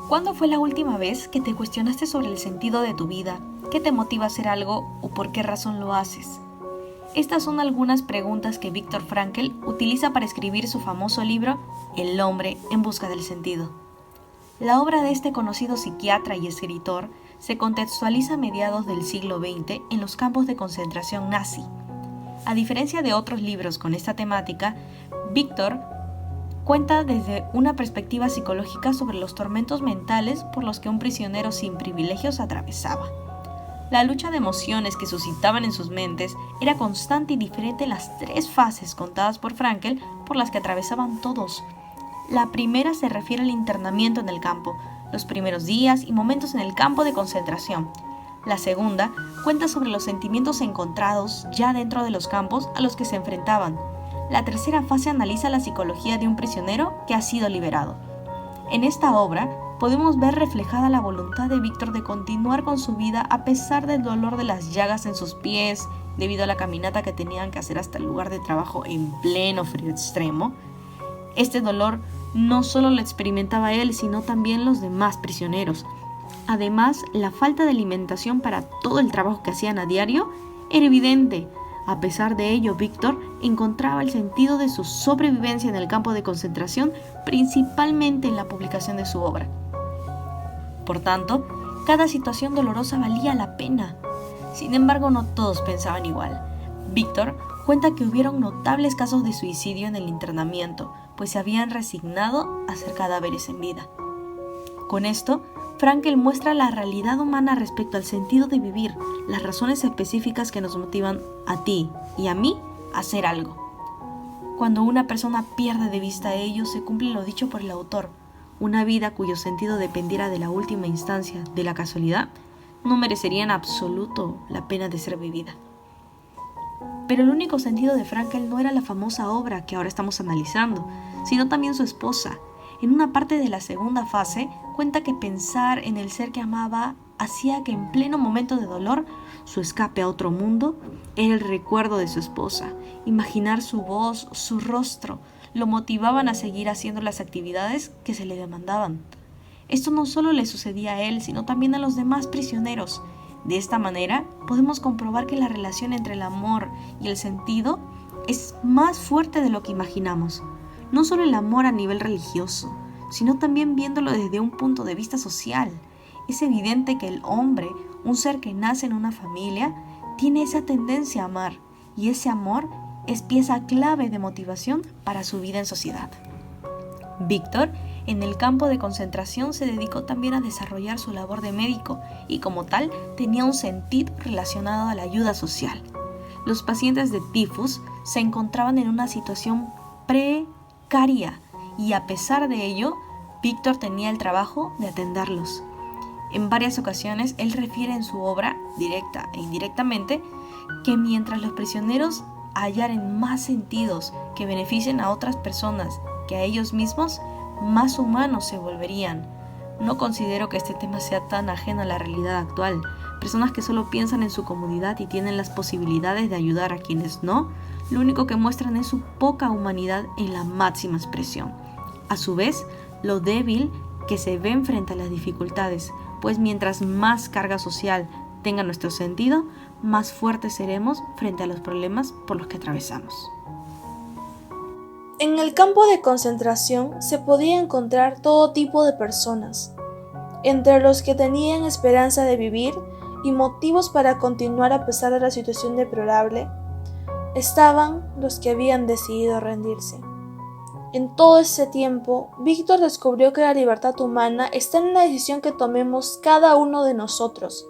¿Cuándo fue la última vez que te cuestionaste sobre el sentido de tu vida? ¿Qué te motiva a hacer algo o por qué razón lo haces? Estas son algunas preguntas que Viktor Frankl utiliza para escribir su famoso libro El hombre en busca del sentido. La obra de este conocido psiquiatra y escritor se contextualiza a mediados del siglo XX en los campos de concentración nazi. A diferencia de otros libros con esta temática, Viktor cuenta desde una perspectiva psicológica sobre los tormentos mentales por los que un prisionero sin privilegios atravesaba. La lucha de emociones que suscitaban en sus mentes era constante y diferente en las tres fases contadas por Frankl por las que atravesaban todos. La primera se refiere al internamiento en el campo, los primeros días y momentos en el campo de concentración. La segunda cuenta sobre los sentimientos encontrados ya dentro de los campos a los que se enfrentaban. La tercera fase analiza la psicología de un prisionero que ha sido liberado. En esta obra podemos ver reflejada la voluntad de Viktor de continuar con su vida a pesar del dolor de las llagas en sus pies debido a la caminata que tenían que hacer hasta el lugar de trabajo en pleno frío extremo. Este dolor no solo lo experimentaba él, sino también los demás prisioneros. Además, la falta de alimentación para todo el trabajo que hacían a diario era evidente. A pesar de ello, Viktor encontraba el sentido de su sobrevivencia en el campo de concentración, principalmente en la publicación de su obra. Por tanto, cada situación dolorosa valía la pena. Sin embargo, no todos pensaban igual. Viktor cuenta que hubieron notables casos de suicidio en el internamiento, pues se habían resignado a ser cadáveres en vida. Con esto, Frankl muestra la realidad humana respecto al sentido de vivir, las razones específicas que nos motivan a ti y a mí a hacer algo. Cuando una persona pierde de vista ello, se cumple lo dicho por el autor. Una vida cuyo sentido dependiera de la última instancia, de la casualidad, no merecería en absoluto la pena de ser vivida. Pero el único sentido de Frankl no era la famosa obra que ahora estamos analizando, sino también su esposa. En una parte de la segunda fase, cuenta que pensar en el ser que amaba hacía que en pleno momento de dolor, su escape a otro mundo era el recuerdo de su esposa. Imaginar su voz, su rostro, lo motivaban a seguir haciendo las actividades que se le demandaban. Esto no solo le sucedía a él, sino también a los demás prisioneros. De esta manera, podemos comprobar que la relación entre el amor y el sentido es más fuerte de lo que imaginamos. No solo el amor a nivel religioso, sino también viéndolo desde un punto de vista social. Es evidente que el hombre, un ser que nace en una familia, tiene esa tendencia a amar, y ese amor es pieza clave de motivación para su vida en sociedad. Viktor, en el campo de concentración, se dedicó también a desarrollar su labor de médico y como tal tenía un sentido relacionado a la ayuda social. Los pacientes de tifus se encontraban en una situación precaria y a pesar de ello, Viktor tenía el trabajo de atenderlos. En varias ocasiones, él refiere en su obra, directa e indirectamente, que mientras los prisioneros hallaren más sentidos que beneficien a otras personas que a ellos mismos, más humanos se volverían. No considero que este tema sea tan ajeno a la realidad actual. Personas que solo piensan en su comodidad y tienen las posibilidades de ayudar a quienes no, lo único que muestran es su poca humanidad en la máxima expresión. A su vez, lo débil que se ven frente a las dificultades, pues mientras más carga social tenga nuestro sentido, más fuertes seremos frente a los problemas por los que atravesamos. En el campo de concentración se podía encontrar todo tipo de personas, entre los que tenían esperanza de vivir y motivos para continuar a pesar de la situación deplorable, estaban los que habían decidido rendirse. En todo ese tiempo, Viktor descubrió que la libertad humana está en la decisión que tomemos cada uno de nosotros,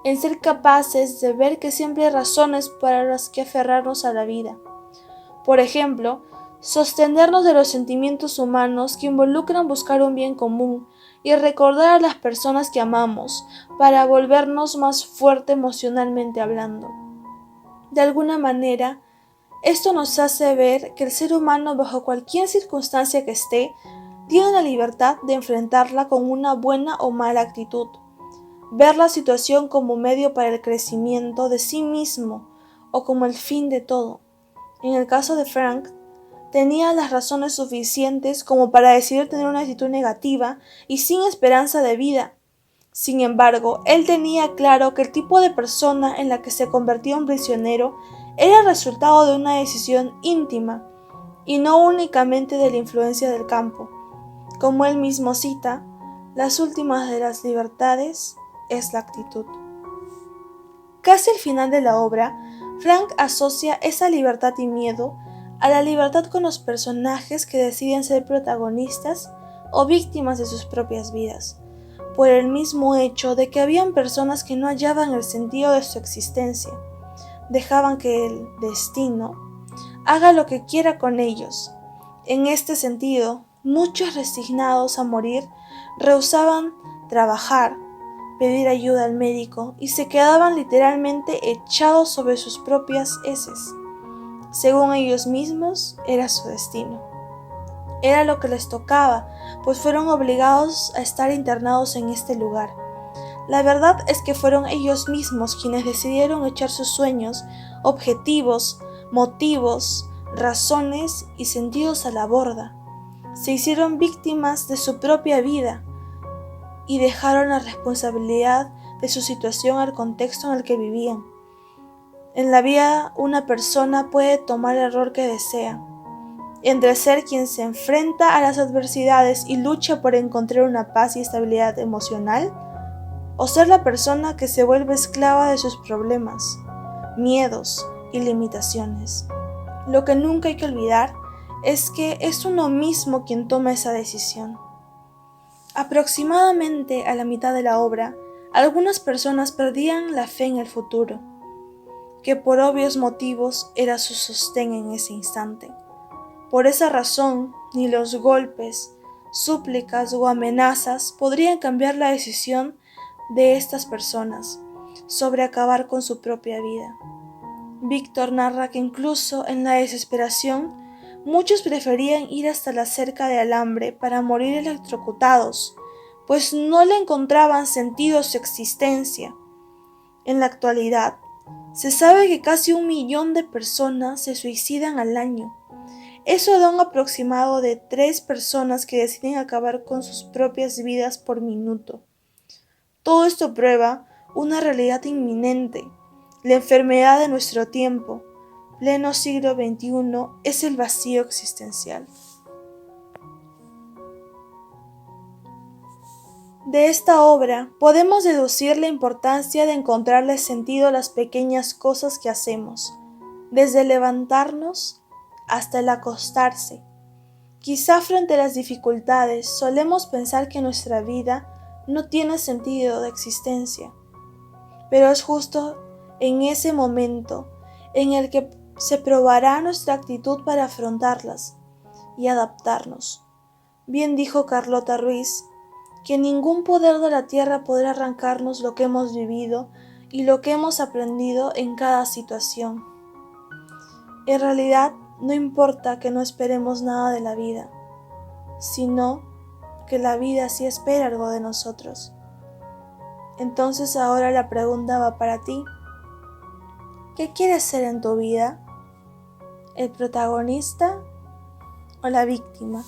en ser capaces de ver que siempre hay razones para las que aferrarnos a la vida. Por ejemplo, sostenernos de los sentimientos humanos que involucran buscar un bien común y recordar a las personas que amamos para volvernos más fuerte emocionalmente hablando. De alguna manera, esto nos hace ver que el ser humano, bajo cualquier circunstancia que esté, tiene la libertad de enfrentarla con una buena o mala actitud, ver la situación como medio para el crecimiento de sí mismo o como el fin de todo. En el caso de Frank, tenía las razones suficientes como para decidir tener una actitud negativa y sin esperanza de vida. Sin embargo, él tenía claro que el tipo de persona en la que se convertía en prisionero era el resultado de una decisión íntima y no únicamente de la influencia del campo. Como él mismo cita, las últimas de las libertades es la actitud. Casi al final de la obra, Frank asocia esa libertad y miedo a la libertad con los personajes que deciden ser protagonistas o víctimas de sus propias vidas, por el mismo hecho de que habían personas que no hallaban el sentido de su existencia, dejaban que el destino haga lo que quiera con ellos. En este sentido, muchos resignados a morir rehusaban trabajar, pedir ayuda al médico y se quedaban literalmente echados sobre sus propias heces. Según ellos mismos, era su destino. Era lo que les tocaba, pues fueron obligados a estar internados en este lugar. La verdad es que fueron ellos mismos quienes decidieron echar sus sueños, objetivos, motivos, razones y sentidos a la borda. Se hicieron víctimas de su propia vida y dejaron la responsabilidad de su situación al contexto en el que vivían. En la vida, una persona puede tomar el rol que desea, entre ser quien se enfrenta a las adversidades y lucha por encontrar una paz y estabilidad emocional, o ser la persona que se vuelve esclava de sus problemas, miedos y limitaciones. Lo que nunca hay que olvidar es que es uno mismo quien toma esa decisión. Aproximadamente a la mitad de la obra, algunas personas perdían la fe en el futuro, que por obvios motivos era su sostén en ese instante. Por esa razón, ni los golpes, súplicas o amenazas podrían cambiar la decisión de estas personas sobre acabar con su propia vida. Víctor narra que incluso en la desesperación, muchos preferían ir hasta la cerca de alambre para morir electrocutados, pues no le encontraban sentido a su existencia. En la actualidad, se sabe que casi 1 millón de personas se suicidan al año. Eso da un aproximado de 3 personas que deciden acabar con sus propias vidas por minuto. Todo esto prueba una realidad inminente. La enfermedad de nuestro tiempo, pleno siglo XXI, es el vacío existencial. De esta obra podemos deducir la importancia de encontrarle sentido a las pequeñas cosas que hacemos, desde levantarnos hasta el acostarse. Quizá frente a las dificultades solemos pensar que nuestra vida no tiene sentido de existencia, pero es justo en ese momento en el que se probará nuestra actitud para afrontarlas y adaptarnos. Bien dijo Carlota Ruiz, que ningún poder de la tierra podrá arrancarnos lo que hemos vivido y lo que hemos aprendido en cada situación. En realidad, no importa que no esperemos nada de la vida, sino que la vida sí espera algo de nosotros. Entonces ahora la pregunta va para ti. ¿Qué quieres ser en tu vida? ¿El protagonista o la víctima?